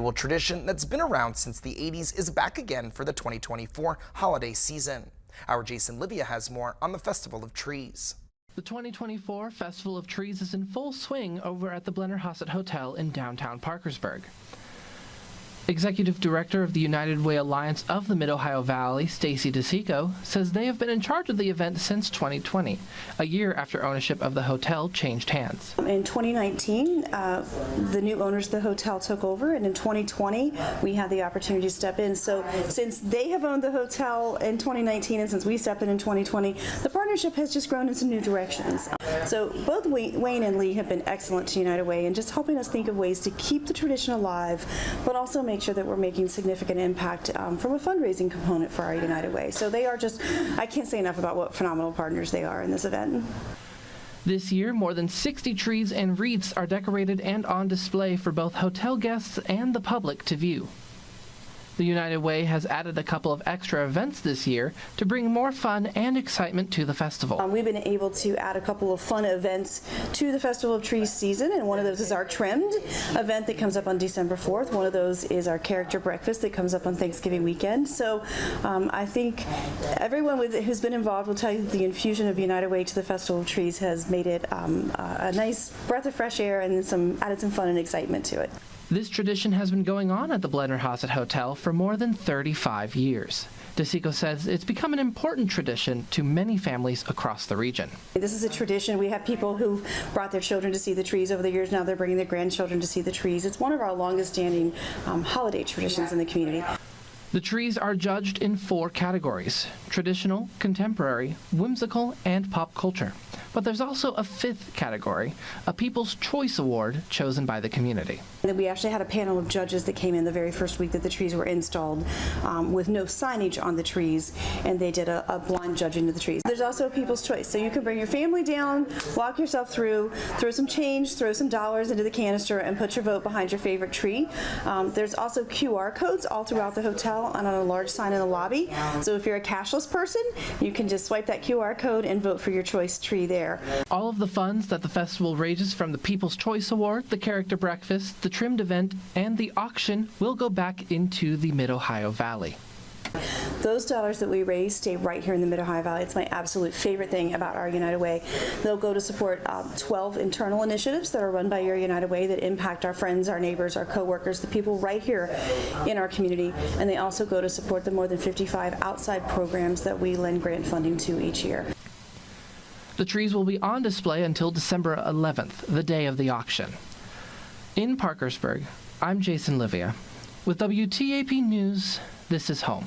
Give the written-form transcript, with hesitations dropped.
Well, tradition that's been around since the 80s is back again for the 2024 holiday season. Our Jason Livia has more on the Festival of Trees. The 2024 Festival of Trees is in full swing over at the Blennerhassett Hotel in downtown Parkersburg. Executive Director of the United Way Alliance of the Mid-Ohio Valley, Stacy DeSico, says they have been in charge of the event since 2020, a year after ownership of the hotel changed hands. In 2019, the new owners of the hotel took over, and in 2020, we had the opportunity to step in. So since they have owned the hotel in 2019 and since we stepped in 2020, the partnership has just grown in some new directions. So both Wayne and Lee have been excellent to United Way and just helping us think of ways to keep the tradition alive, but also make sure that we're making significant impact from a fundraising component for our United Way. So they are just, I can't say enough about what phenomenal partners they are in this event. This year, more than 60 trees and wreaths are decorated and on display for both hotel guests and the public to view. The United Way has added a couple of extra events this year to bring more fun and excitement to the festival. We've been able to add a couple of fun events to the Festival of Trees season, and one of those is our Trimmed event that comes up on December 4th. One of those is our character breakfast that comes up on Thanksgiving weekend. So I think everyone who's been involved will tell you that the infusion of United Way to the Festival of Trees has made it a nice breath of fresh air and added some fun and excitement to it. This tradition has been going on at the Blennerhassett Hotel for more than 35 years. DeSico says it's become an important tradition to many families across the region. This is a tradition. We have people who've brought their children to see the trees over the years. Now they're bringing their grandchildren to see the trees. It's one of our longest standing holiday traditions in the community. The trees are judged in 4 categories: traditional, contemporary, whimsical, and pop culture. But there's also a 5th category, a People's Choice Award chosen by the community. And we actually had a panel of judges that came in the very first week that the trees were installed with no signage on the trees, and they did a blind judging of the trees. There's also a People's Choice, so you can bring your family down, walk yourself through, throw some change, throw some dollars into the canister, and put your vote behind your favorite tree. There's also QR codes all throughout the hotel and on a large sign in the lobby. So if you're a cashless person, you can just swipe that QR code and vote for your choice tree there. All of the funds that the festival raises from the People's Choice Award, the character breakfast, the Trimmed event, and the auction will go back into the Mid-Ohio Valley. Those dollars that we raise stay right here in the Mid-Ohio Valley. It's my absolute favorite thing about our United Way. They'll go to support 12 internal initiatives that are run by your United Way that impact our friends, our neighbors, our co-workers, the people right here in our community. And they also go to support the more than 55 outside programs that we lend grant funding to each year. The trees will be on display until December 11th, the day of the auction. In Parkersburg, I'm Jason Livia. With WTAP News, this is Home.